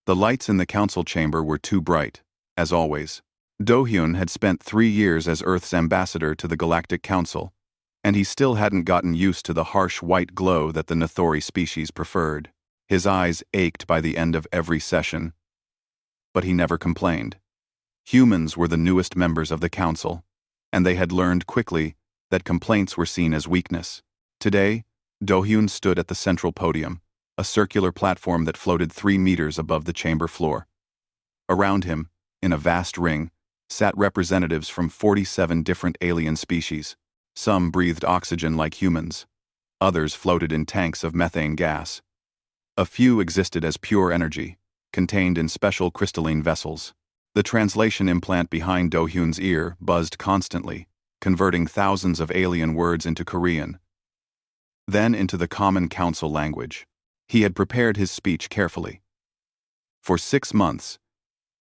The lights in the council chamber were too bright, as always. Do-hyun had spent 3 years as Earth's ambassador to the Galactic Council, and he still hadn't gotten used to the harsh white glow that the Nathori species preferred. His eyes ached by the end of every session, but he never complained. Humans were the newest members of the council, and they had learned quickly that complaints were seen as weakness. Today, Do-hyun stood at the central podium, a circular platform that floated 3 meters above the chamber floor. Around him, in a vast ring, sat representatives from 47 different alien species. Some breathed oxygen like humans. Others floated in tanks of methane gas. A few existed as pure energy, contained in special crystalline vessels. The translation implant behind Do-hyun's ear buzzed constantly, converting thousands of alien words into Korean, then into the common council language. He had prepared his speech carefully. For 6 months,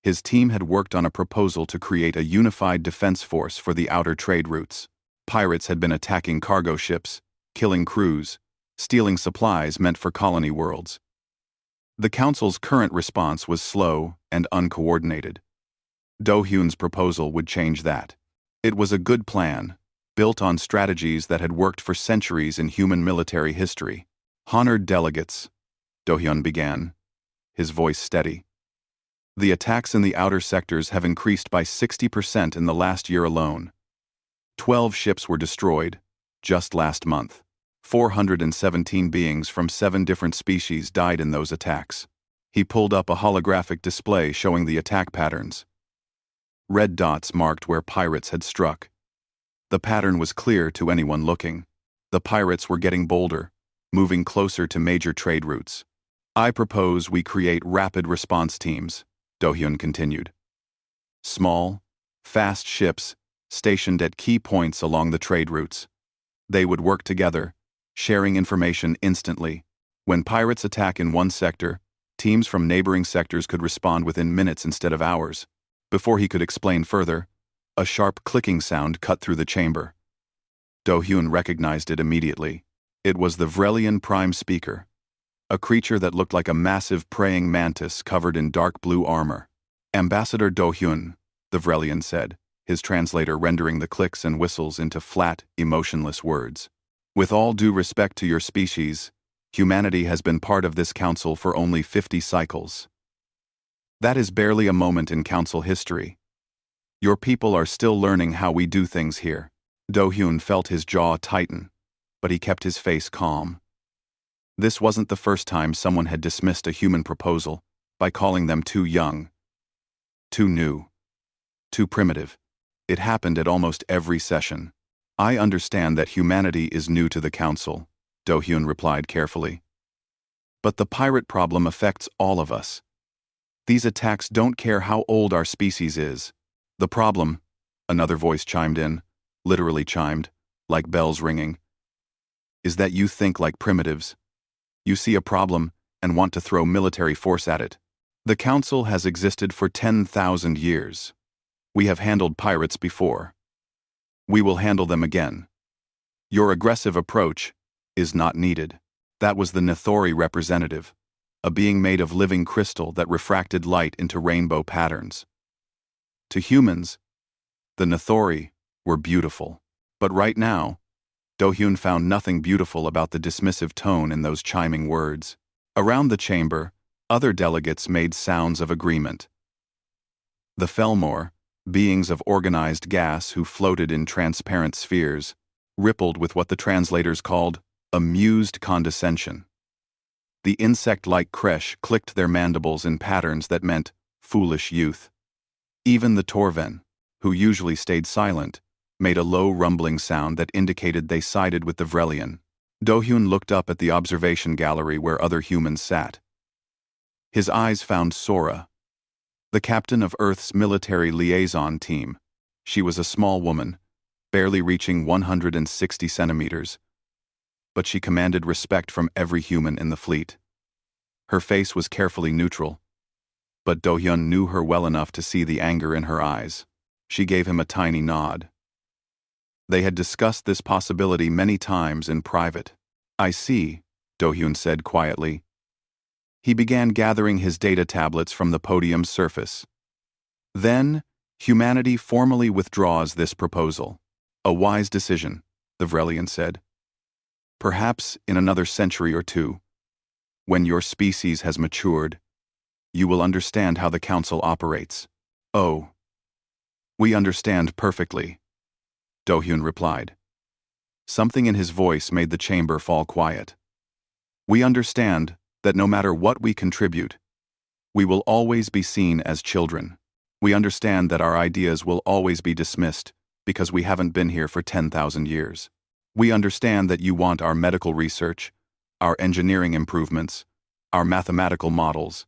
his team had worked on a proposal to create a unified defense force for the outer trade routes. Pirates had been attacking cargo ships, killing crews, stealing supplies meant for colony worlds. The council's current response was slow and uncoordinated. Do-hyun's proposal would change that. It was a good plan, built on strategies that had worked for centuries in human military history. Honored delegates, Do-hyun began, his voice steady. The attacks in the outer sectors have increased by 60% in the last year alone. 12 ships were destroyed, just last month. 417 beings from 7 different species died in those attacks. He pulled up a holographic display showing the attack patterns. Red dots marked where pirates had struck. The pattern was clear to anyone looking. The pirates were getting bolder, moving closer to major trade routes. I propose we create rapid response teams, Do-hyun continued. Small, fast ships stationed at key points along the trade routes. They would work together, sharing information instantly. When pirates attack in one sector, teams from neighboring sectors could respond within minutes instead of hours. Before he could explain further, a sharp clicking sound cut through the chamber. Do-hyun recognized it immediately. It was the Vrelian Prime Speaker, a creature that looked like a massive praying mantis covered in dark blue armor. Ambassador Do-hyun, the Vrelian said, his translator rendering the clicks and whistles into flat, emotionless words. With all due respect to your species, humanity has been part of this council for only 50 cycles. That is barely a moment in council history. Your people are still learning how we do things here. Do-hyun felt his jaw tighten, but he kept his face calm. This wasn't the first time someone had dismissed a human proposal by calling them too young, too new, too primitive. It happened at almost every session. I understand that humanity is new to the council, Do-hyun replied carefully. But the pirate problem affects all of us. These attacks don't care how old our species is. The problem, another voice chimed in, literally chimed, like bells ringing, is that you think like primitives. You see a problem and want to throw military force at it. The council has existed for 10,000 years. We have handled pirates before. We will handle them again. Your aggressive approach is not needed. That was the Nathori representative, a being made of living crystal that refracted light into rainbow patterns. To humans, the Nathori were beautiful. But right now, Do-hyun found nothing beautiful about the dismissive tone in those chiming words. Around the chamber, other delegates made sounds of agreement. The Felmore, beings of organized gas who floated in transparent spheres, rippled with what the translators called amused condescension. The insect-like Kresh clicked their mandibles in patterns that meant foolish youth. Even the Torven, who usually stayed silent, made a low rumbling sound that indicated they sided with the Vrelian. Do-hyun looked up at the observation gallery where other humans sat. His eyes found Sora, the captain of Earth's military liaison team. She was a small woman, barely reaching 160 centimeters, but she commanded respect from every human in the fleet. Her face was carefully neutral, but Do-hyun knew her well enough to see the anger in her eyes. She gave him a tiny nod. They had discussed this possibility many times in private. I see, Do-hyun said quietly. He began gathering his data tablets from the podium's surface. Then, humanity formally withdraws this proposal. A wise decision, the Vrelian said. Perhaps in another century or two, when your species has matured, you will understand how the Council operates. Oh, we understand perfectly, Do-hyun replied. Something in his voice made the chamber fall quiet. We understand that no matter what we contribute, we will always be seen as children. We understand that our ideas will always be dismissed because we haven't been here for 10,000 years. We understand that you want our medical research, our engineering improvements, our mathematical models.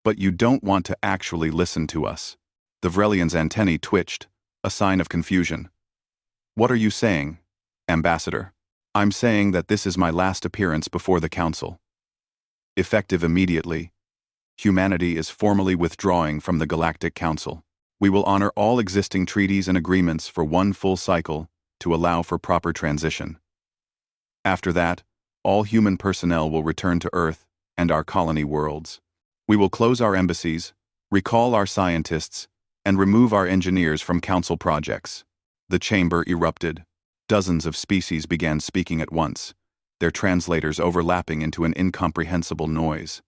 But you don't want to actually listen to us. The Vrelian's antennae twitched, a sign of confusion. What are you saying, Ambassador? I'm saying that this is my last appearance before the Council. Effective immediately, humanity is formally withdrawing from the Galactic Council. We will honor all existing treaties and agreements for one full cycle to allow for proper transition. After that, all human personnel will return to Earth and our colony worlds. We will close our embassies, recall our scientists, and remove our engineers from Council projects. The chamber erupted. Dozens of species began speaking at once, their translators overlapping into an incomprehensible noise.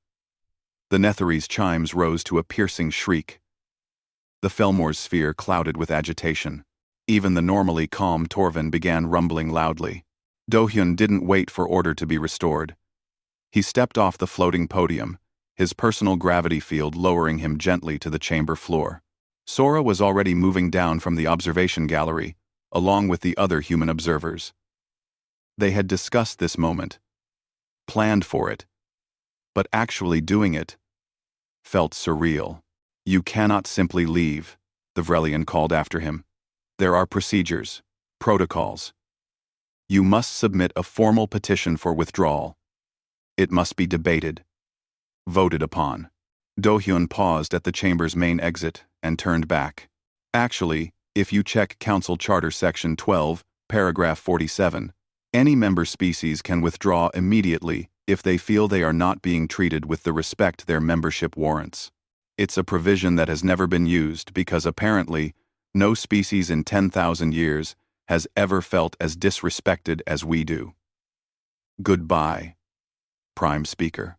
The Netherese chimes rose to a piercing shriek. The Felmore's sphere clouded with agitation. Even the normally calm Torvin began rumbling loudly. Do-hyun didn't wait for order to be restored. He stepped off the floating podium, his personal gravity field lowering him gently to the chamber floor. Sora was already moving down from the observation gallery, along with the other human observers. They had discussed this moment, planned for it, but actually doing it felt surreal. You cannot simply leave, the Vrelian called after him. There are procedures, protocols. You must submit a formal petition for withdrawal. It must be debated, voted upon. Do-hyun paused at the chamber's main exit and turned back. Actually, if you check Council Charter Section 12, Paragraph 47, any member species can withdraw immediately if they feel they are not being treated with the respect their membership warrants. It's a provision that has never been used because apparently no species in 10,000 years has ever felt as disrespected as we do. Goodbye, Prime Speaker.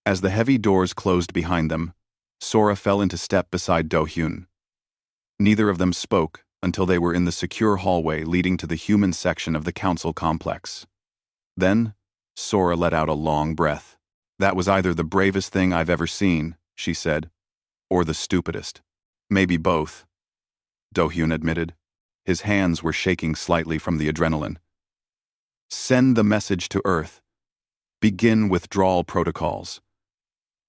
As the heavy doors closed behind them, Sora fell into step beside Do-hyun. Neither of them spoke until they were in the secure hallway leading to the human section of the Council complex. Then, Sora let out a long breath. That was either the bravest thing I've ever seen, she said, or the stupidest. Maybe both, Do-hyun admitted. His hands were shaking slightly from the adrenaline. Send the message to Earth. Begin withdrawal protocols.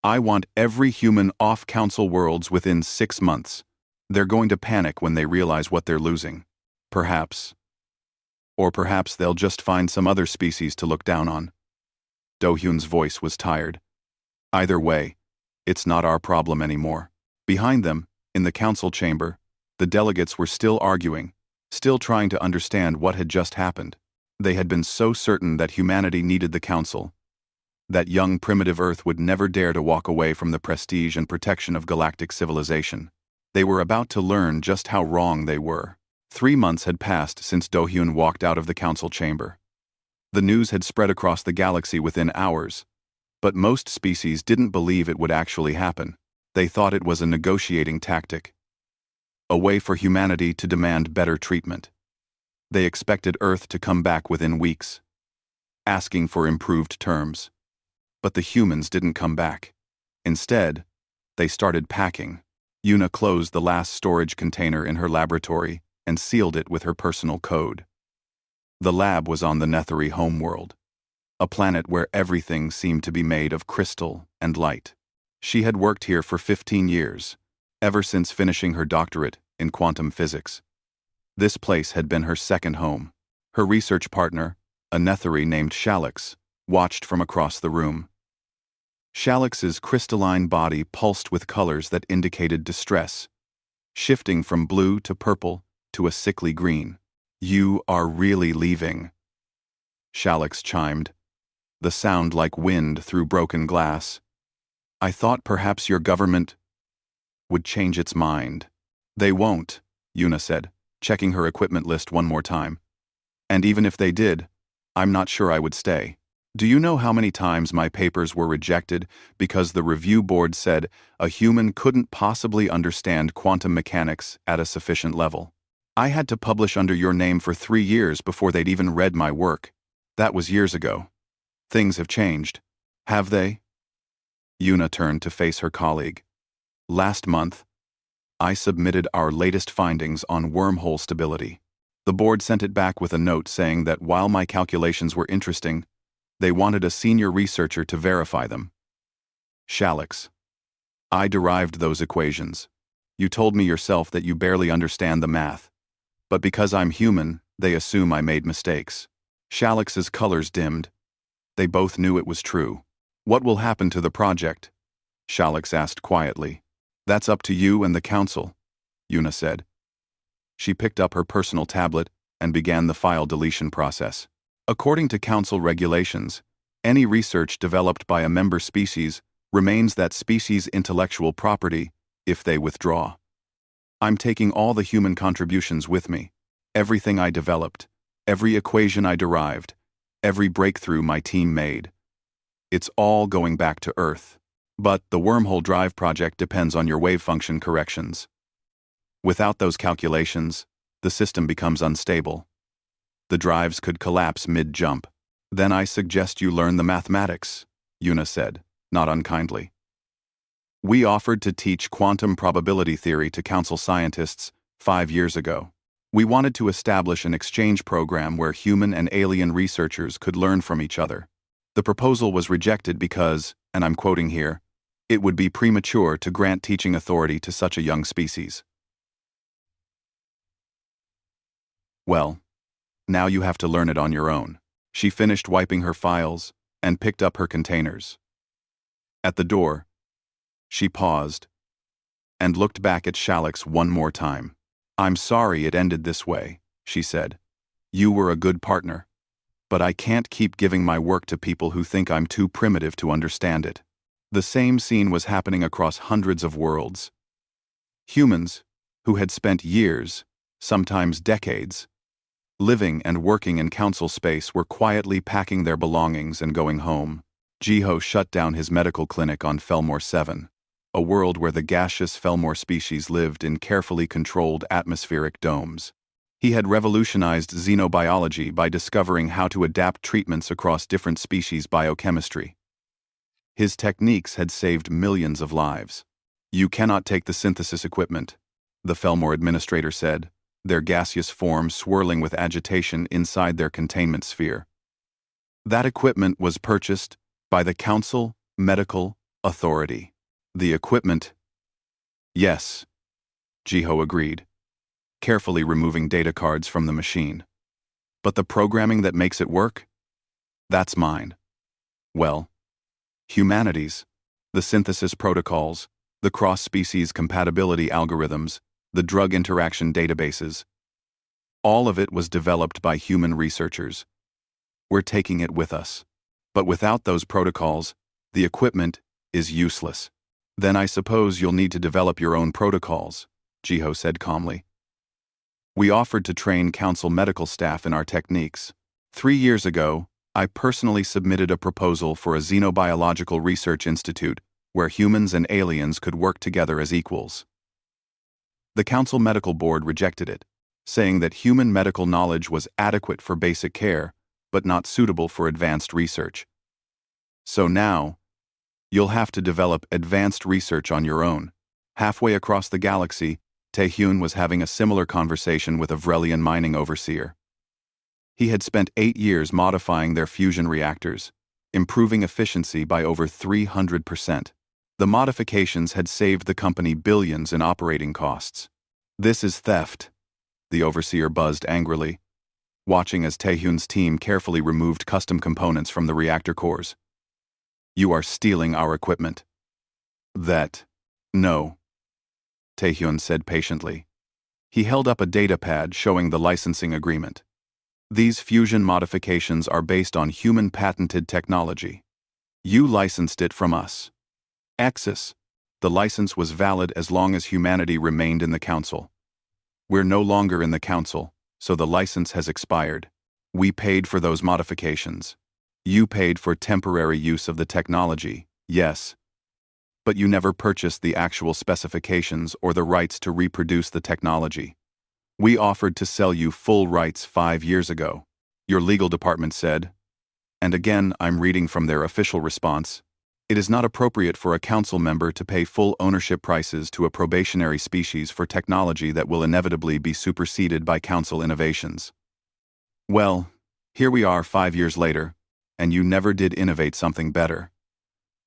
I want every human off Council worlds within 6 months. They're going to panic when they realize what they're losing. Perhaps. Or perhaps they'll just find some other species to look down on. Do-hyun's voice was tired. Either way, it's not our problem anymore. Behind them, in the Council chamber, the delegates were still arguing, still trying to understand what had just happened. They had been so certain that humanity needed the Council, that young primitive Earth would never dare to walk away from the prestige and protection of galactic civilization. They were about to learn just how wrong they were. 3 months had passed since Do-hyun walked out of the Council chamber. The news had spread across the galaxy within hours, but most species didn't believe it would actually happen. They thought it was a negotiating tactic, a way for humanity to demand better treatment. They expected Earth to come back within weeks, asking for improved terms. But the humans didn't come back. Instead, they started packing. Yuna closed the last storage container in her laboratory and sealed it with her personal code. The lab was on the Netherese homeworld, a planet where everything seemed to be made of crystal and light. She had worked here for 15 years, ever since finishing her doctorate in quantum physics. This place had been her second home. Her research partner, a Netherese named Shalix, watched from across the room. Shalix's crystalline body pulsed with colors that indicated distress, shifting from blue to purple to a sickly green. You are really leaving, Shalix chimed, the sound like wind through broken glass. I thought perhaps your government would change its mind. They won't, Yuna said, checking her equipment list one more time. And even if they did, I'm not sure I would stay. Do you know how many times my papers were rejected because the review board said a human couldn't possibly understand quantum mechanics at a sufficient level? I had to publish under your name for 3 years before they'd even read my work. That was years ago. Things have changed. Have they? Yuna turned to face her colleague. Last month, I submitted our latest findings on wormhole stability. The board sent it back with a note saying that while my calculations were interesting, they wanted a senior researcher to verify them. Shalix. I derived those equations. You told me yourself that you barely understand the math. But because I'm human, they assume I made mistakes. Shalix's colors dimmed. They both knew it was true. What will happen to the project? Shalix asked quietly. That's up to you and the council, Yuna said. She picked up her personal tablet and began the file deletion process. According to council regulations, any research developed by a member species remains that species' intellectual property if they withdraw. I'm taking all the human contributions with me, everything I developed, every equation I derived, every breakthrough my team made. It's all going back to Earth. But the wormhole drive project depends on your wave function corrections. Without those calculations, the system becomes unstable. The drives could collapse mid-jump. Then I suggest you learn the mathematics, Yuna said, not unkindly. We offered to teach quantum probability theory to council scientists 5 years ago. We wanted to establish an exchange program where human and alien researchers could learn from each other. The proposal was rejected because, and I'm quoting here, it would be premature to grant teaching authority to such a young species. Well, now you have to learn it on your own. She finished wiping her files and picked up her containers. At the door, she paused and looked back at Shalix one more time. I'm sorry it ended this way, she said. You were a good partner, but I can't keep giving my work to people who think I'm too primitive to understand it. The same scene was happening across hundreds of worlds. Humans, who had spent years, sometimes decades, living and working in council space were quietly packing their belongings and going home. Jiho shut down his medical clinic on Felmore 7, a world where the gaseous Felmore species lived in carefully controlled atmospheric domes. He had revolutionized xenobiology by discovering how to adapt treatments across different species biochemistry. His techniques had saved millions of lives. You cannot take the synthesis equipment, the Felmore administrator said, their gaseous form swirling with agitation inside their containment sphere. That equipment was purchased by the Council Medical Authority. The equipment? Yes, Jiho agreed, carefully removing data cards from the machine. But the programming that makes it work? That's mine. Well, humanities, the synthesis protocols, the cross-species compatibility algorithms, the drug interaction databases. All of it was developed by human researchers. We're taking it with us. But without those protocols, the equipment is useless. Then I suppose you'll need to develop your own protocols, Jiho said calmly. We offered to train council medical staff in our techniques. 3 years ago, I personally submitted a proposal for a xenobiological research institute where humans and aliens could work together as equals. The Council Medical Board rejected it, saying that human medical knowledge was adequate for basic care, but not suitable for advanced research. So now, you'll have to develop advanced research on your own. Halfway across the galaxy, Taehyun was having a similar conversation with a Vrelian mining overseer. He had spent 8 years modifying their fusion reactors, improving efficiency by over 300%. The modifications had saved the company billions in operating costs. This is theft, the overseer buzzed angrily, watching as Taehyun's team carefully removed custom components from the reactor cores. You are stealing our equipment. No, Taehyun said patiently. He held up a data pad showing the licensing agreement. These fusion modifications are based on human-patented technology. You licensed it from us. Axis. The license was valid as long as humanity remained in the Council. We're no longer in the Council, so the license has expired. We paid for those modifications. You paid for temporary use of the technology, yes. But you never purchased the actual specifications or the rights to reproduce the technology. We offered to sell you full rights 5 years ago, your legal department said. And again, I'm reading from their official response. It is not appropriate for a council member to pay full ownership prices to a probationary species for technology that will inevitably be superseded by council innovations. Well, here we are 5 years later, and you never did innovate something better.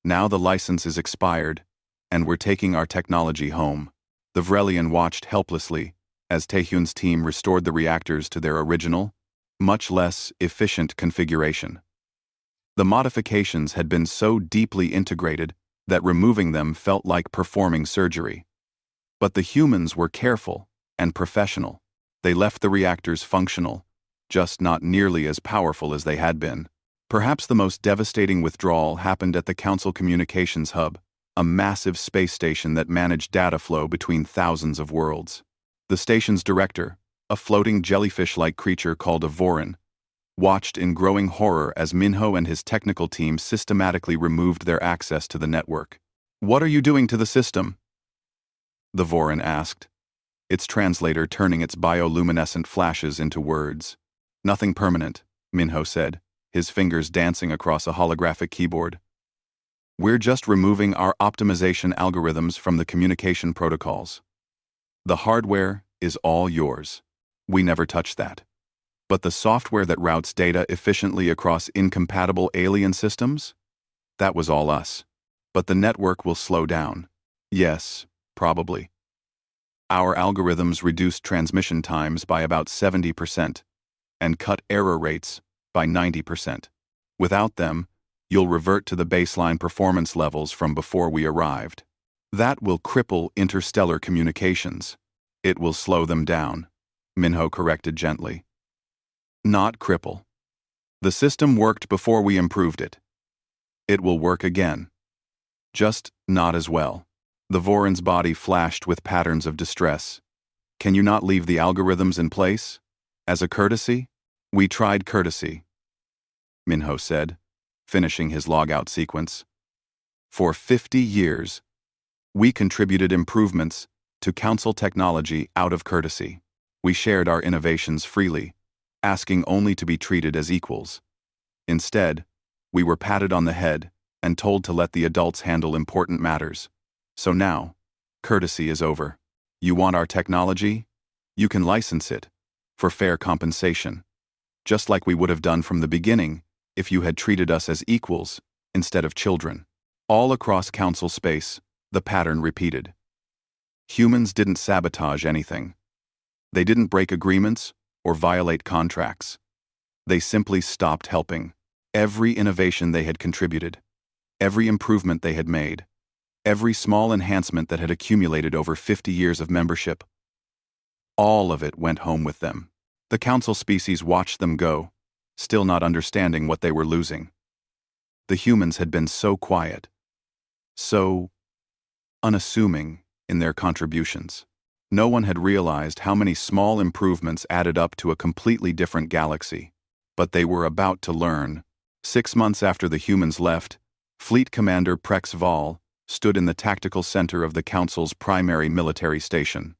Now the license is expired, and we're taking our technology home. The Vrelian watched helplessly as Taehyun's team restored the reactors to their original, much less efficient configuration. The modifications had been so deeply integrated that removing them felt like performing surgery. But the humans were careful and professional. They left the reactors functional, just not nearly as powerful as they had been. Perhaps the most devastating withdrawal happened at the Council Communications Hub, a massive space station that managed data flow between thousands of worlds. The station's director, a floating jellyfish-like creature called a Vorin, watched in growing horror as Minho and his technical team systematically removed their access to the network. "What are you doing to the system?" the Vorin asked, its translator turning its bioluminescent flashes into words. "Nothing permanent," Minho said, his fingers dancing across a holographic keyboard. "We're just removing our optimization algorithms from the communication protocols. The hardware is all yours. We never touch that. But the software that routes data efficiently across incompatible alien systems? That was all us. But the network will slow down. Yes, probably. Our algorithms reduced transmission times by about 70% and cut error rates by 90%. Without them, you'll revert to the baseline performance levels from before we arrived. That will cripple interstellar communications. It will slow them down," Minho corrected gently. "Not cripple. The system worked before we improved it. It will work again. Just not as well." The Vorin's body flashed with patterns of distress. "Can you not leave the algorithms in place? As a courtesy?" "We tried courtesy," Minho said, finishing his logout sequence. "For 50 years, we contributed improvements to council technology out of courtesy. We shared our innovations freely, asking only to be treated as equals. Instead, we were patted on the head and told to let the adults handle important matters. So now, courtesy is over. You want our technology? You can license it, for fair compensation. Just like we would have done from the beginning if you had treated us as equals instead of children." All across council space, the pattern repeated. Humans didn't sabotage anything. They didn't break agreements or violate contracts. They simply stopped helping. Every innovation they had contributed, every improvement they had made, every small enhancement that had accumulated over 50 years of membership, all of it went home with them. The council species watched them go, still not understanding what they were losing. The humans had been so quiet, so unassuming in their contributions. No one had realized how many small improvements added up to a completely different galaxy. But they were about to learn. 6 months after the humans left, Fleet Commander Prex Vol stood in the tactical center of the Council's primary military station.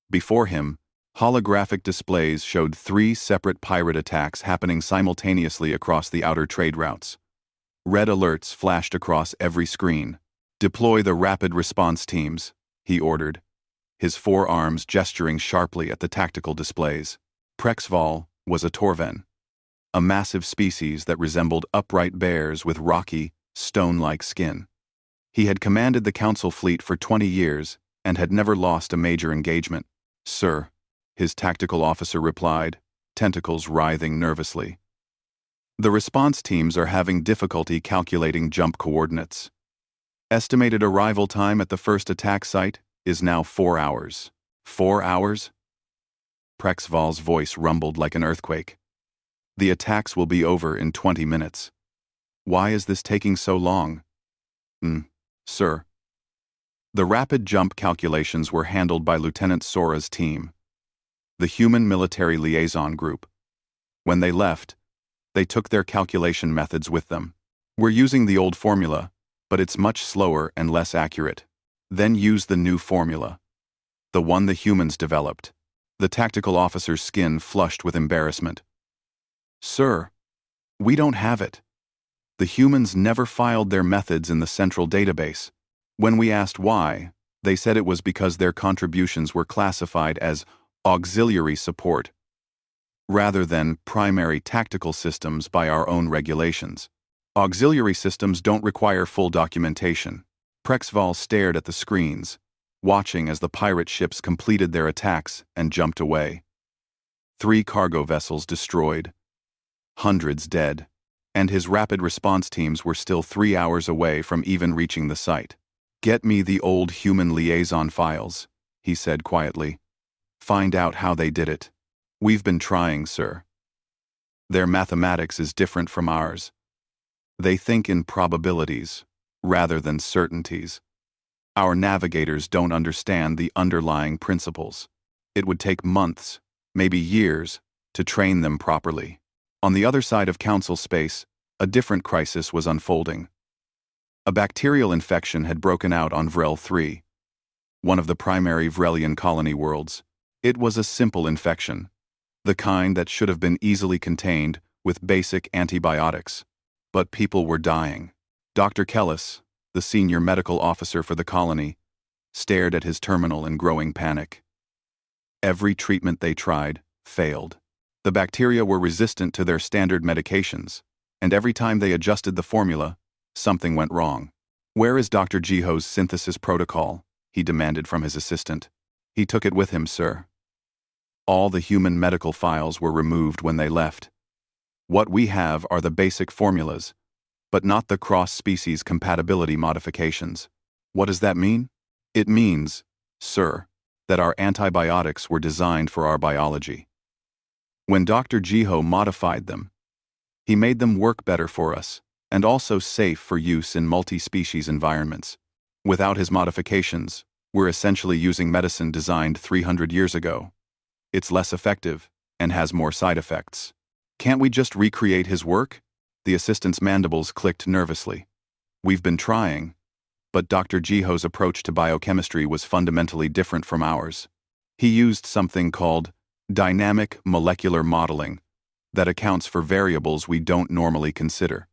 Before him, holographic displays showed 3 separate pirate attacks happening simultaneously across the outer trade routes. Red alerts flashed across every screen. "Deploy the rapid response teams," he ordered, his forearms gesturing sharply at the tactical displays. Prexval was a Torven, a massive species that resembled upright bears with rocky, stone-like skin. He had commanded the Council fleet for 20 years and had never lost a major engagement. "Sir," his tactical officer replied, tentacles writhing nervously. "The response teams are having difficulty calculating jump coordinates. Estimated arrival time at the first attack site is now 4 hours. 4 hours?" Prexval's voice rumbled like an earthquake. The attacks will be over in 20 minutes. Why is this taking so long? Sir. The rapid jump calculations were handled by Lieutenant Sora's team, the Human Military Liaison Group. When they left, they took their calculation methods with them. We're using the old formula, but it's much slower and less accurate. Then use the new formula, the one the humans developed. The tactical officer's skin flushed with embarrassment. Sir, we don't have it. The humans never filed their methods in the central database. When we asked why, they said it was because their contributions were classified as auxiliary support, rather than primary tactical systems by our own regulations. Auxiliary systems don't require full documentation. Prexval stared at the screens, watching as the pirate ships completed their attacks and jumped away. 3 cargo vessels destroyed, hundreds dead, and his rapid response teams were still 3 hours away from even reaching the site. Get me the old human liaison files, he said quietly. Find out how they did it. We've been trying, sir. Their mathematics is different from ours. They think in probabilities, rather than certainties. Our navigators don't understand the underlying principles. It would take months, maybe years, to train them properly. On the other side of Council space, a different crisis was unfolding. A bacterial infection had broken out on Vrel 3, one of the primary Vrelian colony worlds. It was a simple infection, the kind that should have been easily contained with basic antibiotics. But people were dying. Dr. Kellis, the senior medical officer for the colony, stared at his terminal in growing panic. Every treatment they tried failed. The bacteria were resistant to their standard medications, and every time they adjusted the formula, something went wrong. Where is Dr. Jiho's synthesis protocol? He demanded from his assistant. He took it with him, sir. All the human medical files were removed when they left. What we have are the basic formulas, but not the cross-species compatibility modifications. What does that mean? It means, sir, that our antibiotics were designed for our biology. When Dr. Jiho modified them, he made them work better for us, and also safe for use in multi-species environments. Without his modifications, we're essentially using medicine designed 300 years ago. It's less effective and has more side effects. Can't we just recreate his work? The assistant's mandibles clicked nervously. We've been trying, but Dr. Jiho's approach to biochemistry was fundamentally different from ours. He used something called dynamic molecular modeling that accounts for variables we don't normally consider.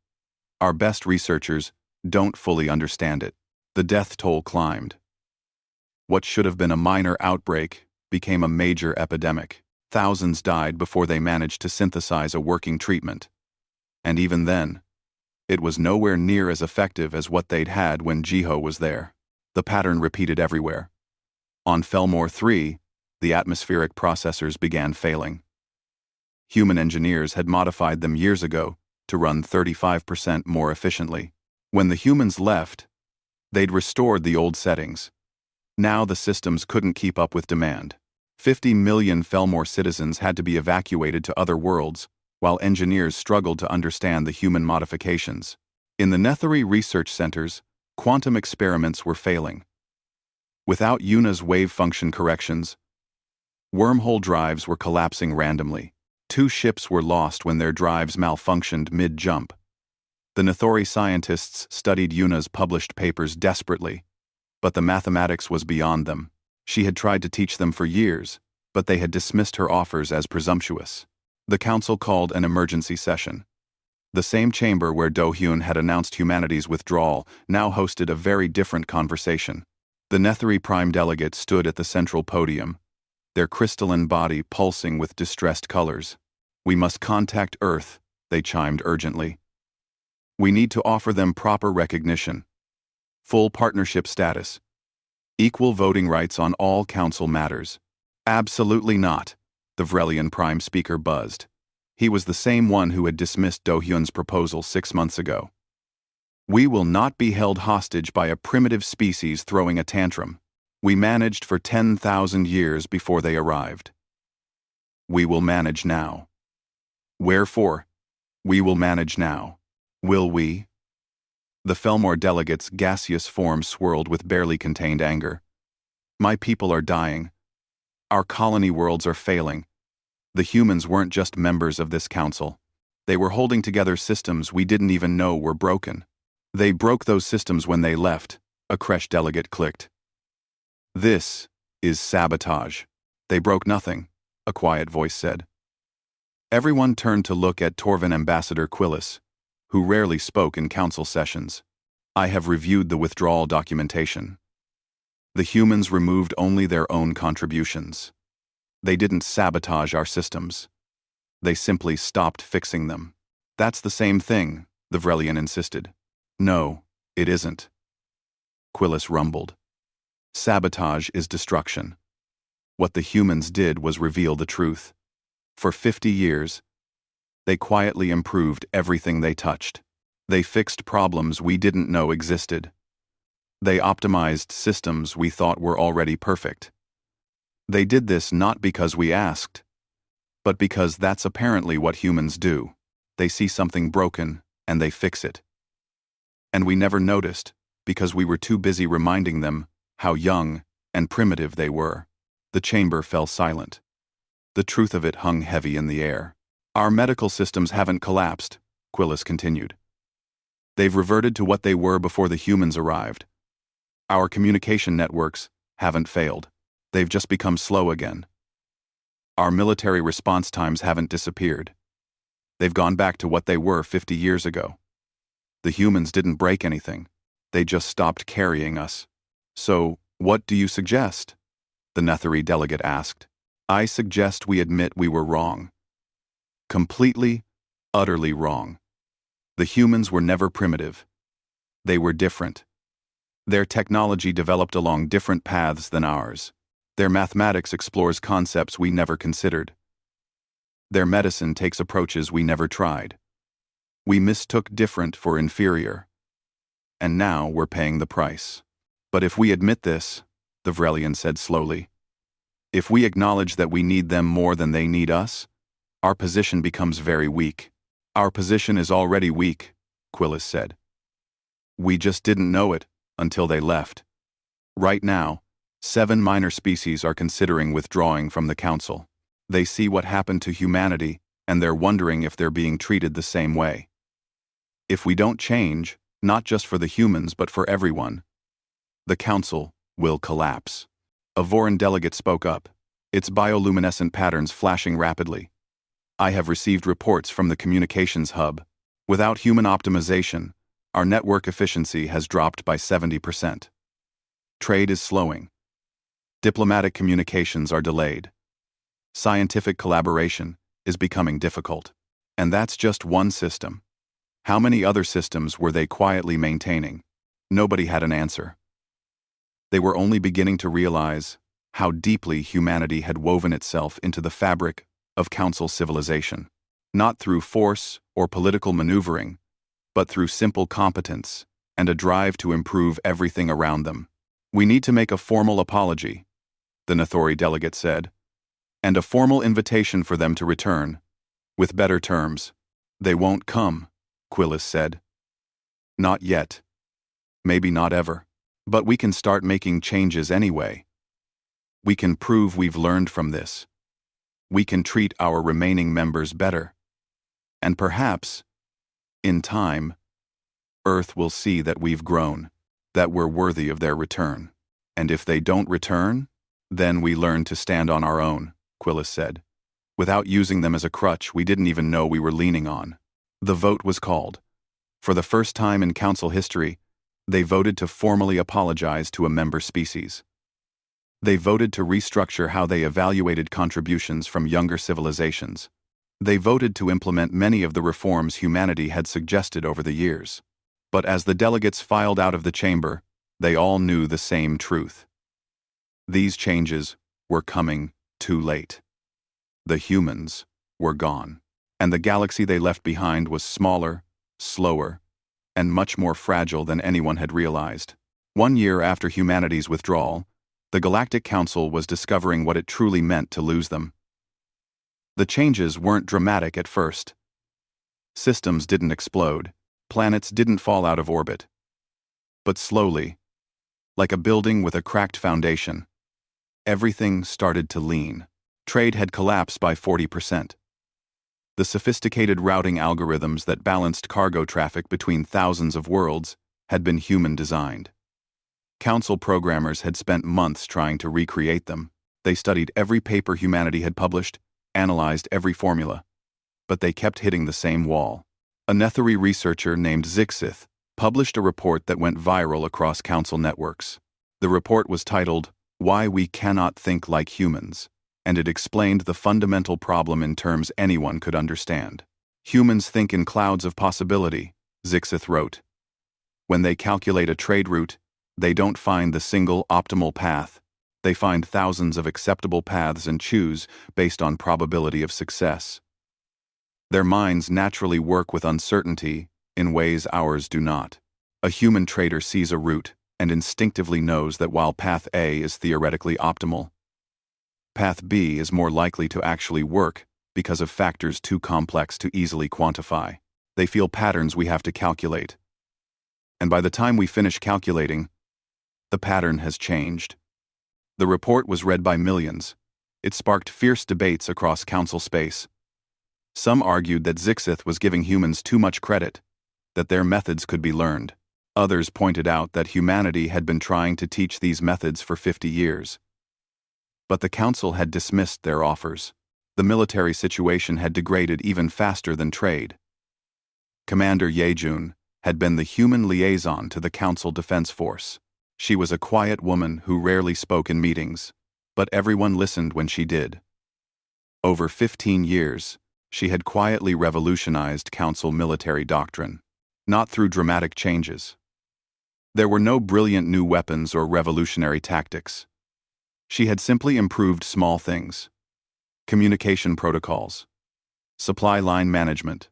Our best researchers don't fully understand it. The death toll climbed. What should have been a minor outbreak became a major epidemic. Thousands died before they managed to synthesize a working treatment. And even then, it was nowhere near as effective as what they'd had when Jiho was there. The pattern repeated everywhere. On Felmore 3, the atmospheric processors began failing. Human engineers had modified them years ago to run 35% more efficiently. When the humans left, they'd restored the old settings. Now the systems couldn't keep up with demand. 50 million Felmore citizens had to be evacuated to other worlds, while engineers struggled to understand the human modifications. In the Netherese research centers, quantum experiments were failing. Without Yuna's wave function corrections, wormhole drives were collapsing randomly. 2 ships were lost when their drives malfunctioned mid-jump. The Netherese scientists studied Yuna's published papers desperately, but the mathematics was beyond them. She had tried to teach them for years, but they had dismissed her offers as presumptuous. The council called an emergency session. The same chamber where Do-hyun had announced humanity's withdrawal now hosted a very different conversation. The Netherese Prime delegates stood at the central podium, their crystalline body pulsing with distressed colors. We must contact Earth, they chimed urgently. We need to offer them proper recognition, full partnership status, equal voting rights on all council matters. Absolutely not, the Vrelian Prime speaker buzzed. He was the same one who had dismissed Do-hyun's proposal 6 months ago. We will not be held hostage by a primitive species throwing a tantrum. We managed for 10,000 years before they arrived. We will manage now. Wherefore, we will manage now. Will we? The Felmore delegates' gaseous form swirled with barely contained anger. My people are dying. Our colony worlds are failing. The humans weren't just members of this council. They were holding together systems we didn't even know were broken. They broke those systems when they left, a Kresh delegate clicked. This is sabotage. They broke nothing, a quiet voice said. Everyone turned to look at Torvin Ambassador Quillis, who rarely spoke in council sessions. I have reviewed the withdrawal documentation. The humans removed only their own contributions. They didn't sabotage our systems. They simply stopped fixing them. That's the same thing, the Vrelian insisted. No, it isn't. Quillis rumbled. Sabotage is destruction. What the humans did was reveal the truth. For 50 years, they quietly improved everything they touched. They fixed problems we didn't know existed. They optimized systems we thought were already perfect. They did this not because we asked, but because that's apparently what humans do. They see something broken, and they fix it. And we never noticed, because we were too busy reminding them how young and primitive they were. The chamber fell silent. The truth of it hung heavy in the air. Our medical systems haven't collapsed, Quillis continued. They've reverted to what they were before the humans arrived. Our communication networks haven't failed. They've just become slow again. Our military response times haven't disappeared. They've gone back to what they were 50 years ago. The humans didn't break anything. They just stopped carrying us. So, what do you suggest? The Netheri delegate asked. I suggest we admit we were wrong. Completely, utterly wrong. The humans were never primitive. They were different. Their technology developed along different paths than ours. Their mathematics explores concepts we never considered. Their medicine takes approaches we never tried. We mistook different for inferior. And now we're paying the price. But if we admit this, the Vrelian said slowly, if we acknowledge that we need them more than they need us, our position becomes very weak. Our position is already weak, Quillis said. We just didn't know it until they left. Right now, 7 minor species are considering withdrawing from the council. They see what happened to humanity, and they're wondering if they're being treated the same way. If we don't change, not just for the humans but for everyone, the council will collapse. A Vorin delegate spoke up, its bioluminescent patterns flashing rapidly. I have received reports from the communications hub. Without human optimization, our network efficiency has dropped by 70%. Trade is slowing. Diplomatic communications are delayed. Scientific collaboration is becoming difficult. And that's just one system. How many other systems were they quietly maintaining? Nobody had an answer. They were only beginning to realize how deeply humanity had woven itself into the fabric of council civilization, not through force or political maneuvering, but through simple competence and a drive to improve everything around them. We need to make a formal apology, the Netheri delegate said, and a formal invitation for them to return, with better terms. They won't come, Quillis said. Not yet. Maybe not ever. But we can start making changes anyway. We can prove we've learned from this. We can treat our remaining members better. And perhaps, in time, Earth will see that we've grown, that we're worthy of their return. And if they don't return, then we learn to stand on our own, Quillis said. Without using them as a crutch we didn't even know we were leaning on. The vote was called. For the first time in council history, they voted to formally apologize to a member species. They voted to restructure how they evaluated contributions from younger civilizations. They voted to implement many of the reforms humanity had suggested over the years. But as the delegates filed out of the chamber, they all knew the same truth. These changes were coming too late. The humans were gone, and the galaxy they left behind was smaller, slower, and much more fragile than anyone had realized. 1 year after humanity's withdrawal, the Galactic Council was discovering what it truly meant to lose them. The changes weren't dramatic at first. Systems didn't explode, planets didn't fall out of orbit. But slowly, like a building with a cracked foundation, everything started to lean. Trade had collapsed by 40%. The sophisticated routing algorithms that balanced cargo traffic between thousands of worlds had been human-designed. Council programmers had spent months trying to recreate them. They studied every paper humanity had published, analyzed every formula. But they kept hitting the same wall. A Netheri researcher named Zixith published a report that went viral across council networks. The report was titled, "Why We Cannot Think Like Humans," and it explained the fundamental problem in terms anyone could understand. Humans think in clouds of possibility, Zixith wrote. When they calculate a trade route, they don't find the single optimal path. They find thousands of acceptable paths and choose based on probability of success. Their minds naturally work with uncertainty in ways ours do not. A human trader sees a route and instinctively knows that while path A is theoretically optimal, path B is more likely to actually work because of factors too complex to easily quantify. They feel patterns we have to calculate. And by the time we finish calculating, the pattern has changed. The report was read by millions. It sparked fierce debates across council space. Some argued that Zixith was giving humans too much credit, that their methods could be learned. Others pointed out that humanity had been trying to teach these methods for 50 years. But the council had dismissed their offers. The military situation had degraded even faster than trade. Commander Yejun had been the human liaison to the council defense force. She was a quiet woman who rarely spoke in meetings, but everyone listened when she did. Over 15 years, she had quietly revolutionized council military doctrine, not through dramatic changes. There were no brilliant new weapons or revolutionary tactics. She had simply improved small things: communication protocols, supply line management,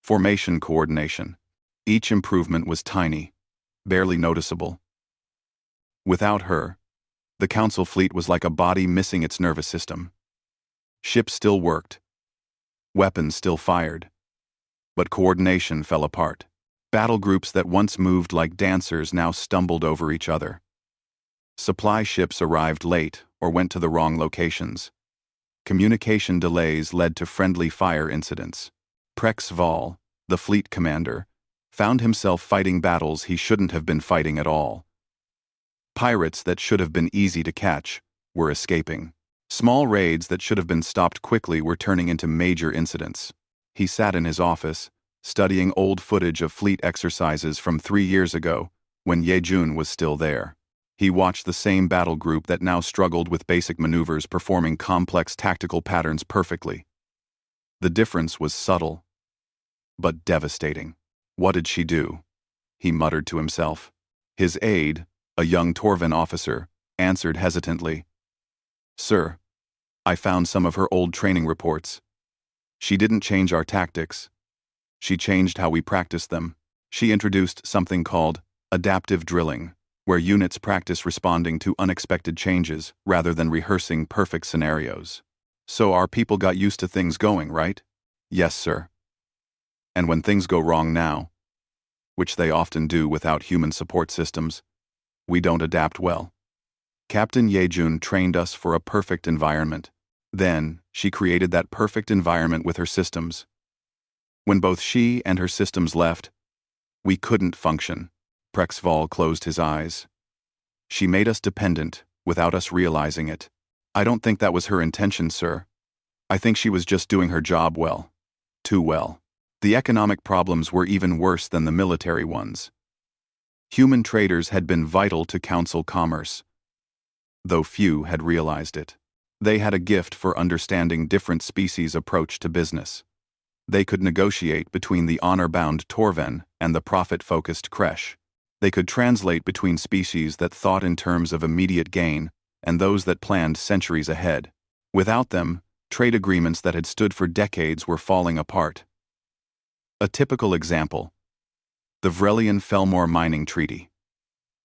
formation coordination. Each improvement was tiny, barely noticeable. Without her, the council fleet was like a body missing its nervous system. Ships still worked, weapons still fired, but coordination fell apart. Battle groups that once moved like dancers now stumbled over each other. Supply ships arrived late or went to the wrong locations. Communication delays led to friendly fire incidents. Prex Vol, the fleet commander, found himself fighting battles he shouldn't have been fighting at all. Pirates that should have been easy to catch were escaping. Small raids that should have been stopped quickly were turning into major incidents. He sat in his office, studying old footage of fleet exercises from 3 years ago, when Yejun was still there. He watched the same battle group that now struggled with basic maneuvers performing complex tactical patterns perfectly. The difference was subtle, but devastating. What did she do? He muttered to himself. His aide, a young Torven officer, answered hesitantly. "Sir, I found some of her old training reports. She didn't change our tactics. She changed how we practiced them. She introduced something called adaptive drilling, where units practice responding to unexpected changes rather than rehearsing perfect scenarios. So our people got used to things going, right?" "Yes, sir. And when things go wrong now, which they often do without human support systems, we don't adapt well. Captain Yejun trained us for a perfect environment. Then, she created that perfect environment with her systems. When both she and her systems left, we couldn't function." Prexval closed his eyes. "She made us dependent without us realizing it. I don't think that was her intention, sir. I think she was just doing her job well. Too well. The economic problems were even worse than the military ones. Human traders had been vital to council commerce, though few had realized it. They had a gift for understanding different species' approach to business. They could negotiate between the honor-bound Torven and the profit-focused Kresh. They could translate between species that thought in terms of immediate gain and those that planned centuries ahead. Without them, trade agreements that had stood for decades were falling apart. A typical example: the Vrelian Felmore Mining Treaty.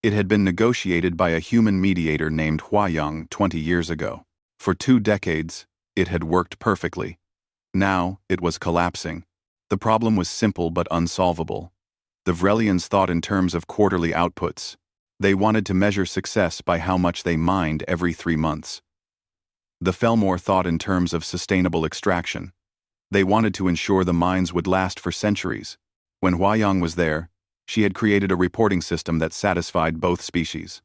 It had been negotiated by a human mediator named Huayang 20 years ago. For 2 decades, it had worked perfectly. Now, it was collapsing. The problem was simple but unsolvable. The Vrelians thought in terms of quarterly outputs. They wanted to measure success by how much they mined every 3 months. The Felmore thought in terms of sustainable extraction. They wanted to ensure the mines would last for centuries. When Huayang was there, she had created a reporting system that satisfied both species.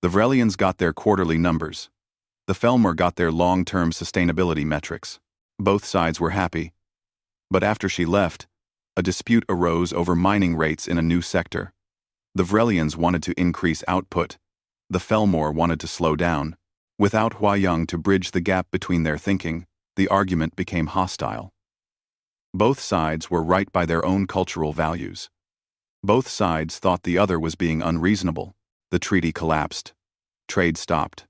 The Vrelians got their quarterly numbers. The Felmore got their long-term sustainability metrics. Both sides were happy. But after she left, a dispute arose over mining rates in a new sector. The Vrelians wanted to increase output. The Felmore wanted to slow down. Without Huayang to bridge the gap between their thinking, the argument became hostile. Both sides were right by their own cultural values. Both sides thought the other was being unreasonable. The treaty collapsed. Trade stopped.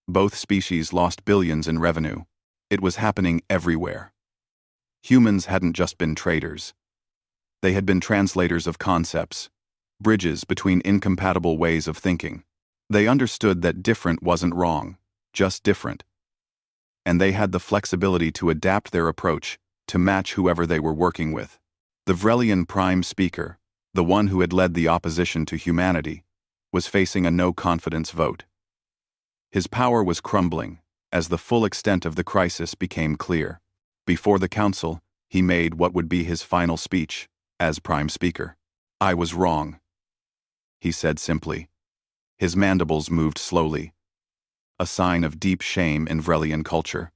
Both species lost billions in revenue. It was happening everywhere. Humans hadn't just been traders. They had been translators of concepts, bridges between incompatible ways of thinking. They understood that different wasn't wrong, just different. And they had the flexibility to adapt their approach to match whoever they were working with. The Vrelian prime speaker, the one who had led the opposition to humanity, was facing a no-confidence vote. His power was crumbling as the full extent of the crisis became clear. Before the council, he made what would be his final speech as prime speaker. "I was wrong," he said simply. His mandibles moved slowly, a sign of deep shame in Vrelian culture.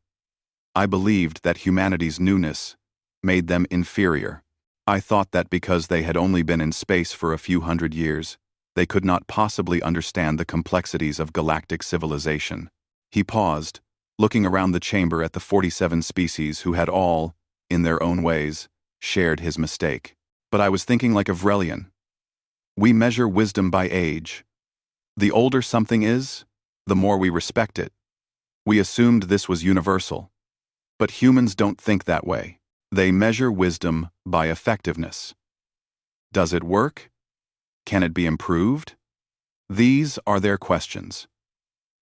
"I believed that humanity's newness made them inferior. I thought that because they had only been in space for a few hundred years, they could not possibly understand the complexities of galactic civilization." He paused, looking around the chamber at the 47 species who had all, in their own ways, shared his mistake. "But I was thinking like a Vrelian. We measure wisdom by age. The older something is, the more we respect it. We assumed this was universal. But humans don't think that way. They measure wisdom by effectiveness. Does it work? Can it be improved? These are their questions.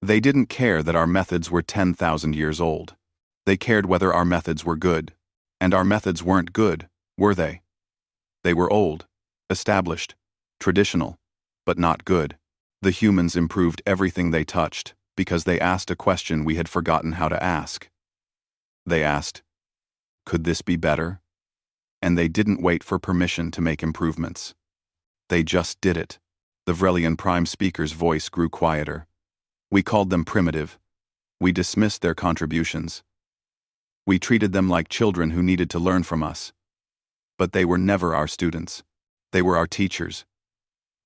They didn't care that our methods were 10,000 years old. They cared whether our methods were good. And our methods weren't good, were they? They were old, established, traditional, but not good. The humans improved everything they touched because they asked a question we had forgotten how to ask. They asked, could this be better? And they didn't wait for permission to make improvements. They just did it. The Vrelian prime speaker's voice grew quieter. We called them primitive. We dismissed their contributions. We treated them like children who needed to learn from us. But they were never our students. They were our teachers.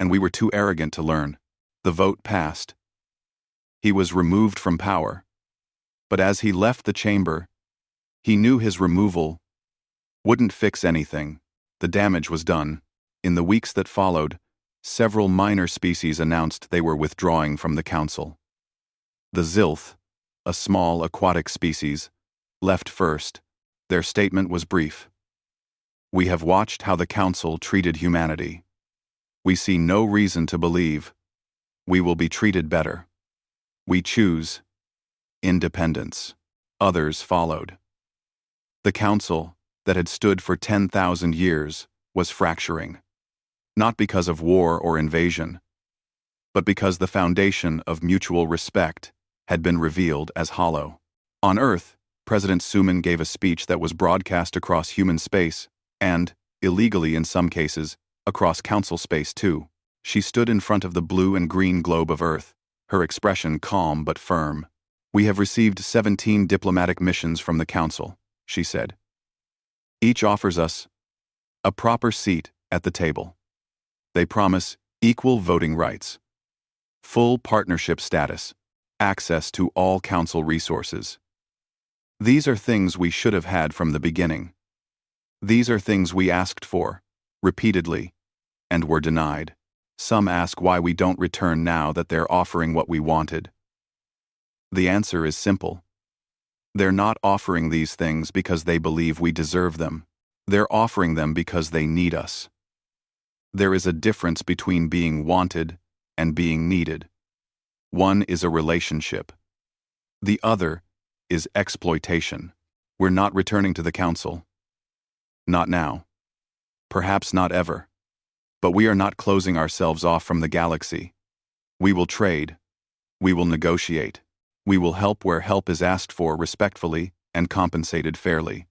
And we were too arrogant to learn. The vote passed. He was removed from power. But as he left the chamber, he knew his removal wouldn't fix anything. The damage was done. In the weeks that followed, several minor species announced they were withdrawing from the council. The Zilth, a small aquatic species, left first. Their statement was brief. We have watched how the council treated humanity. We see no reason to believe we will be treated better. We choose independence. Others followed. The council, that had stood for 10,000 years, was fracturing. Not because of war or invasion, but because the foundation of mutual respect had been revealed as hollow. On Earth, President Suman gave a speech that was broadcast across human space and, illegally in some cases, across council space too. She stood in front of the blue and green globe of Earth, her expression calm but firm. We have received 17 diplomatic missions from the council, she said. Each offers us a proper seat at the table. They promise equal voting rights, full partnership status, access to all council resources. These are things we should have had from the beginning. These are things we asked for, repeatedly, and were denied. Some ask why we don't return now that they're offering what we wanted. The answer is simple. They're not offering these things because they believe we deserve them. They're offering them because they need us. There is a difference between being wanted and being needed. One is a relationship. The other is exploitation. We're not returning to the council. Not now. Perhaps not ever. But we are not closing ourselves off from the galaxy. We will trade. We will negotiate. We will help where help is asked for respectfully and compensated fairly.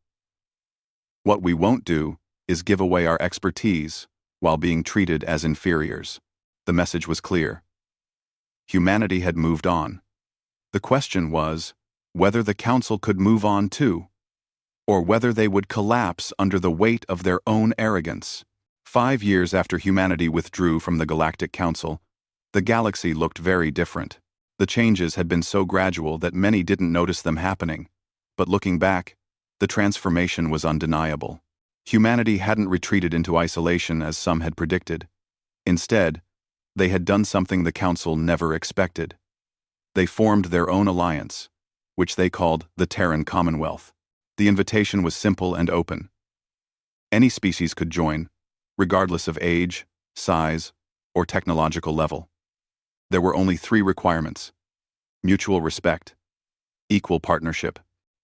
What we won't do is give away our expertise while being treated as inferiors. The message was clear. Humanity had moved on. The question was whether the council could move on too, or whether they would collapse under the weight of their own arrogance. 5 years after humanity withdrew from the Galactic Council, the galaxy looked very different. The changes had been so gradual that many didn't notice them happening. But looking back, the transformation was undeniable. Humanity hadn't retreated into isolation as some had predicted. Instead, they had done something the Council never expected. They formed their own alliance, which they called the Terran Commonwealth. The invitation was simple and open. Any species could join, regardless of age, size, or technological level. There were only 3 requirements: mutual respect, equal partnership,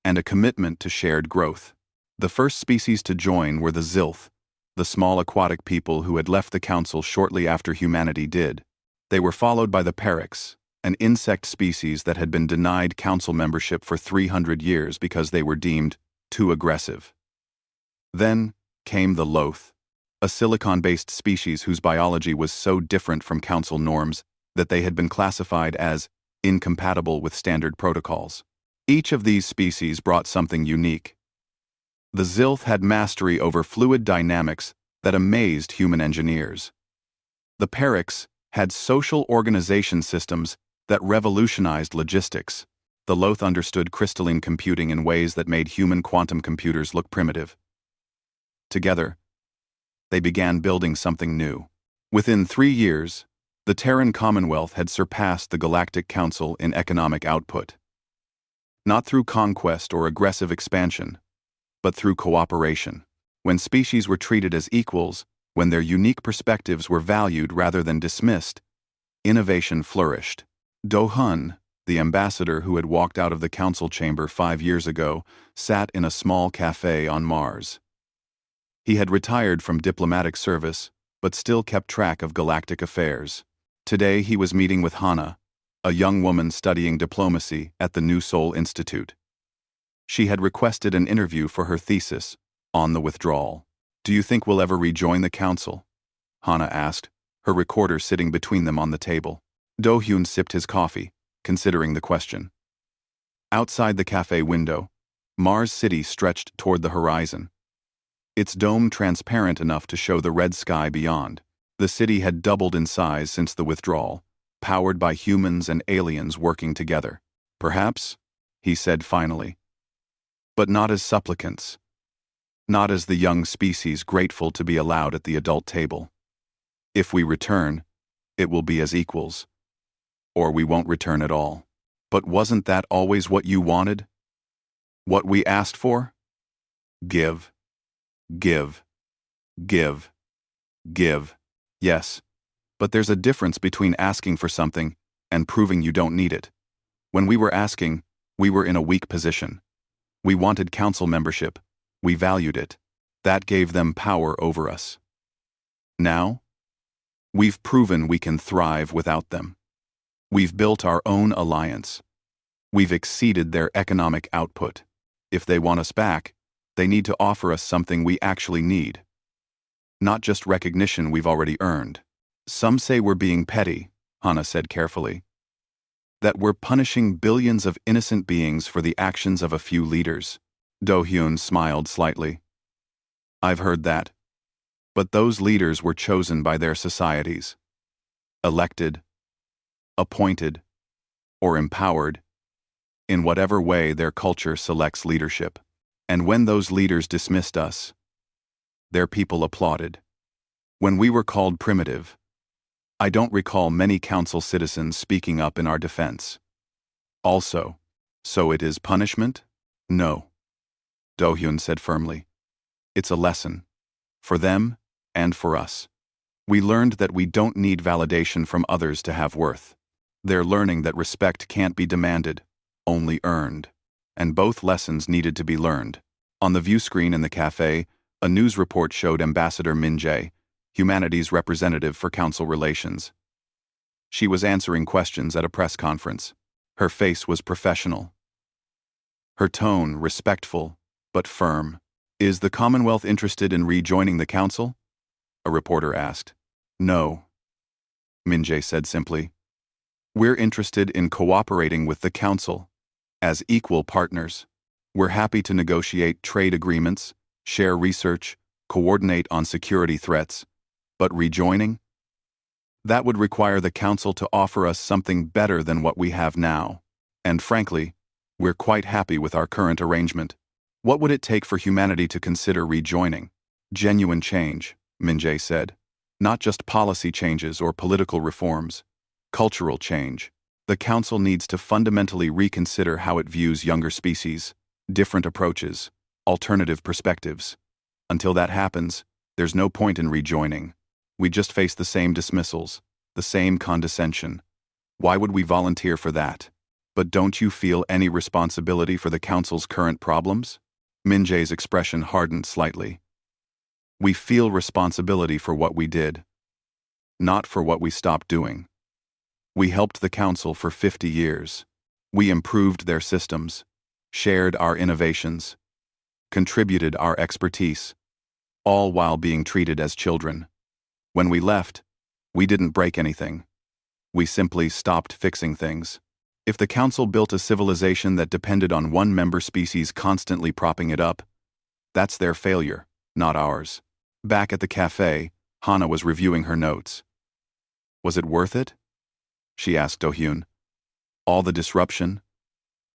and a commitment to shared growth. The first species to join were the Zilth, the small aquatic people who had left the Council shortly after humanity did. They were followed by the Perex, an insect species that had been denied Council membership for 300 years because they were deemed too aggressive. Then came the Loth, a silicon-based species whose biology was so different from Council norms that they had been classified as incompatible with standard protocols. Each of these species brought something unique. The Zilth had mastery over fluid dynamics that amazed human engineers. The Perex had social organization systems that revolutionized logistics. The Loth understood crystalline computing in ways that made human quantum computers look primitive. Together, they began building something new. Within 3 years, the Terran Commonwealth had surpassed the Galactic Council in economic output. Not through conquest or aggressive expansion, but through cooperation. When species were treated as equals, when their unique perspectives were valued rather than dismissed, innovation flourished. Do Hun, the ambassador who had walked out of the council chamber 5 years ago, sat in a small cafe on Mars. He had retired from diplomatic service, but still kept track of galactic affairs. Today he was meeting with Hana, a young woman studying diplomacy at the New Soul Institute. She had requested an interview for her thesis on the withdrawal. "Do you think we'll ever rejoin the council?" Hana asked, her recorder sitting between them on the table. Do Hyun sipped his coffee, considering the question. Outside the cafe window, Mars City stretched toward the horizon. Its dome transparent enough to show the red sky beyond. The city had doubled in size since the withdrawal, powered by humans and aliens working together. "Perhaps," he said finally. "But not as supplicants. Not as the young species grateful to be allowed at the adult table. If we return, it will be as equals. Or we won't return at all." "But wasn't that always what you wanted? What we asked for? Give. Give. Give. Give. Yes. But there's a difference between asking for something and proving you don't need it. When we were asking, we were in a weak position. We wanted council membership. We valued it. That gave them power over us. Now, we've proven we can thrive without them. We've built our own alliance. We've exceeded their economic output. If they want us back, they need to offer us something we actually need. Not just recognition we've already earned. Some say we're being petty," Hana said carefully. "That we're punishing billions of innocent beings for the actions of a few leaders." Do Hyun smiled slightly. "I've heard that. But those leaders were chosen by their societies. Elected, appointed, or empowered, in whatever way their culture selects leadership. And when those leaders dismissed us, their people applauded. When we were called primitive, I don't recall many council citizens speaking up in our defense. Also, so it is punishment? No," Do Hyun said firmly. "It's a lesson. For them and for us. We learned that we don't need validation from others to have worth. They're learning that respect can't be demanded, only earned." and both lessons needed to be learned. On the view screen in the cafe, a news report showed Ambassador Min-jae, humanity's representative for Council Relations. She was answering questions at a press conference. Her face was professional. Her tone respectful, but firm. "Is the Commonwealth interested in rejoining the Council?" a reporter asked. "No," Min-jae said simply. "We're interested in cooperating with the Council. As equal partners, we're happy to negotiate trade agreements, share research, coordinate on security threats. But rejoining? That would require the Council to offer us something better than what we have now. And frankly, we're quite happy with our current arrangement. What would it take for humanity to consider rejoining?" "Genuine change," Min-jae said. "Not just policy changes or political reforms. Cultural change. The Council needs to fundamentally reconsider how it views younger species, different approaches, alternative perspectives. Until that happens, there's no point in rejoining. We just face the same dismissals, the same condescension. Why would we volunteer for that?" "But don't you feel any responsibility for the Council's current problems?" Min-jae's expression hardened slightly. "We feel responsibility for what we did, not for what we stopped doing. We helped the Council for 50 years. We improved their systems, shared our innovations, contributed our expertise, all while being treated as children. When we left, we didn't break anything. We simply stopped fixing things. If the Council built a civilization that depended on one member species constantly propping it up, that's their failure, not ours." Back at the cafe, Hana was reviewing her notes. "Was it worth it?" she asked Do-hyun. "All the disruption?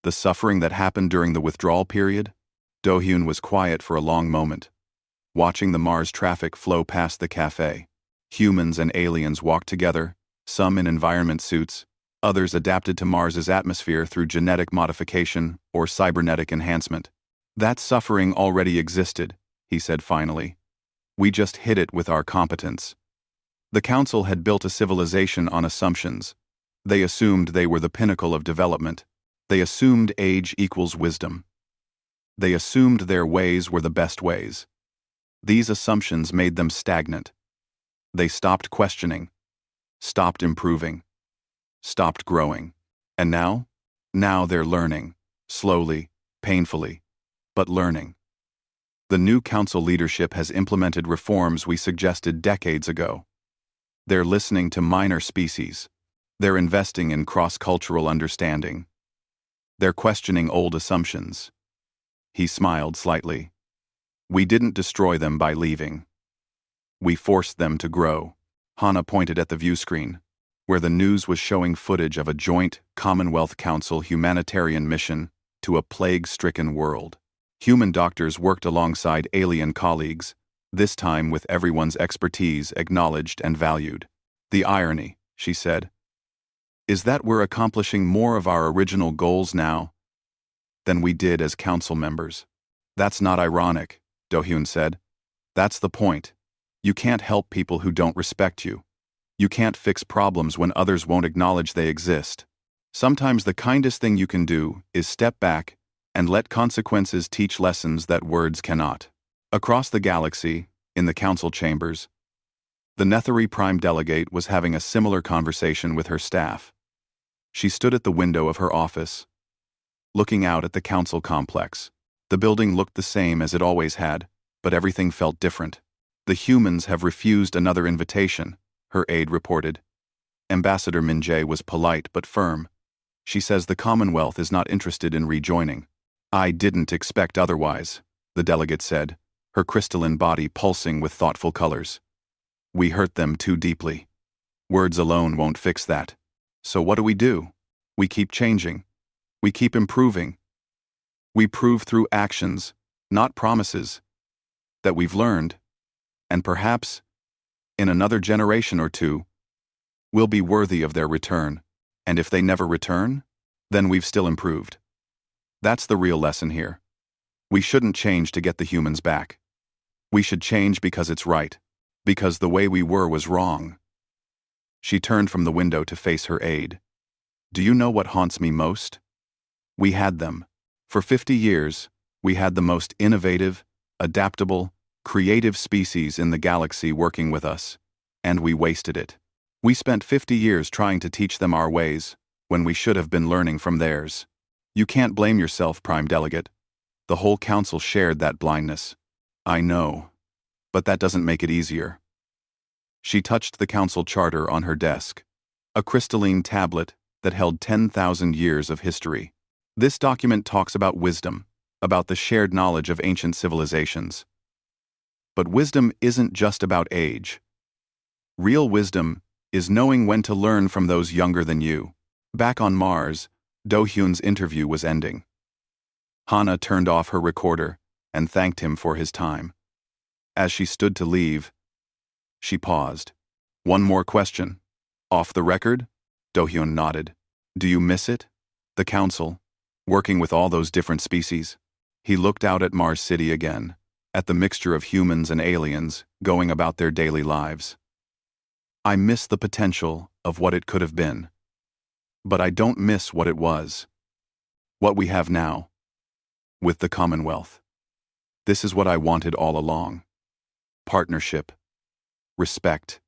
The suffering that happened during the withdrawal period?" Do-hyun was quiet for a long moment, watching the Mars traffic flow past the cafe. Humans and aliens walked together, some in environment suits, others adapted to Mars's atmosphere through genetic modification or cybernetic enhancement. "That suffering already existed," he said finally. "We just hid it with our competence. The Council had built a civilization on assumptions. They assumed they were the pinnacle of development. They assumed age equals wisdom. They assumed their ways were the best ways. These assumptions made them stagnant. They stopped questioning, stopped improving, stopped growing. And now? Now they're learning, slowly, painfully, but learning. The new Council leadership has implemented reforms we suggested decades ago. They're listening to minor species. They're investing in cross-cultural understanding. They're questioning old assumptions." He smiled slightly. "We didn't destroy them by leaving. We forced them to grow." Hana pointed at the view screen, where the news was showing footage of a joint Commonwealth Council humanitarian mission to a plague-stricken world. Human doctors worked alongside alien colleagues, this time with everyone's expertise acknowledged and valued. "The irony," she said, "is that we're accomplishing more of our original goals now than we did as Council members." "That's not ironic," Do-hyun said. "That's the point. You can't help people who don't respect you. You can't fix problems when others won't acknowledge they exist. Sometimes the kindest thing you can do is step back and let consequences teach lessons that words cannot." Across the galaxy, in the Council chambers, the Netheri Prime delegate was having a similar conversation with her staff. She stood at the window of her office, looking out at the Council complex. The building looked the same as it always had, but everything felt different. "The humans have refused another invitation," her aide reported. Ambassador Min-jae was polite but firm. "She says the Commonwealth is not interested in rejoining." "I didn't expect otherwise," the delegate said, her crystalline body pulsing with thoughtful colors. "We hurt them too deeply. Words alone won't fix that. So what do? We keep changing. We keep improving. We prove through actions, not promises, that we've learned, and perhaps, in another generation or two, we'll be worthy of their return. And if they never return, then we've still improved. That's the real lesson here. We shouldn't change to get the humans back. We should change because it's right, because the way we were was wrong." She turned from the window to face her aide. "Do you know what haunts me most? We had them. For 50 years, we had the most innovative, adaptable, creative species in the galaxy working with us, and we wasted it. We spent 50 years trying to teach them our ways, when we should have been learning from theirs. You can't blame yourself, Prime Delegate. The whole council shared that blindness. I know, but that doesn't make it easier. She touched the council charter on her desk, a crystalline tablet that held 10,000 years of history. This document talks about wisdom, about the shared knowledge of ancient civilizations. But wisdom isn't just about age. Real wisdom is knowing when to learn from those younger than you. Back on Mars, Do-hyun's interview was ending. Hana turned off her recorder and thanked him for his time. As she stood to leave, she paused. One more question. Off the record? Do-hyun nodded. Do you miss it? The council, working with all those different species? He looked out at Mars City again, at the mixture of humans and aliens going about their daily lives. I miss the potential of what it could have been. But I don't miss what it was. What we have now. With the Commonwealth. This is what I wanted all along. Partnership. Respect.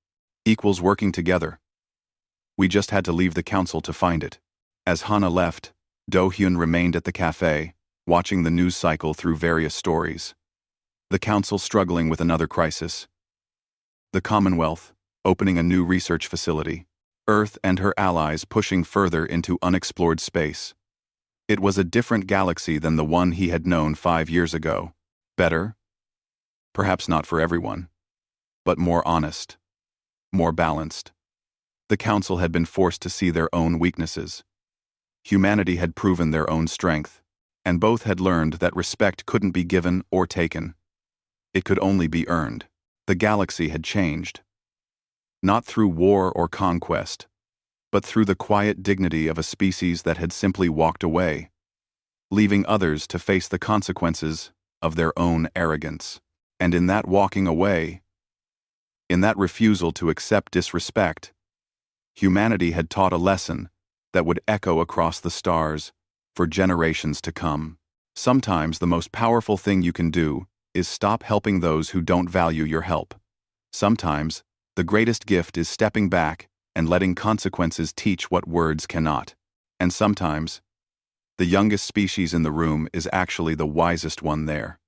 Equals working together. We just had to leave the council to find it. As Hana left, Do-hyun remained at the cafe, watching the news cycle through various stories. The council struggling with another crisis. The Commonwealth, opening a new research facility. Earth and her allies pushing further into unexplored space. It was a different galaxy than the one he had known 5 years ago. Better? Perhaps not for everyone. But more honest. More balanced. The council had been forced to see their own weaknesses. Humanity had proven their own strength, and both had learned that respect couldn't be given or taken. It could only be earned. The galaxy had changed. Not through war or conquest, but through the quiet dignity of a species that had simply walked away, leaving others to face the consequences of their own arrogance. And in that walking away, in that refusal to accept disrespect, humanity had taught a lesson that would echo across the stars for generations to come. Sometimes the most powerful thing you can do is stop helping those who don't value your help. Sometimes the greatest gift is stepping back and letting consequences teach what words cannot. And sometimes, the youngest species in the room is actually the wisest one there.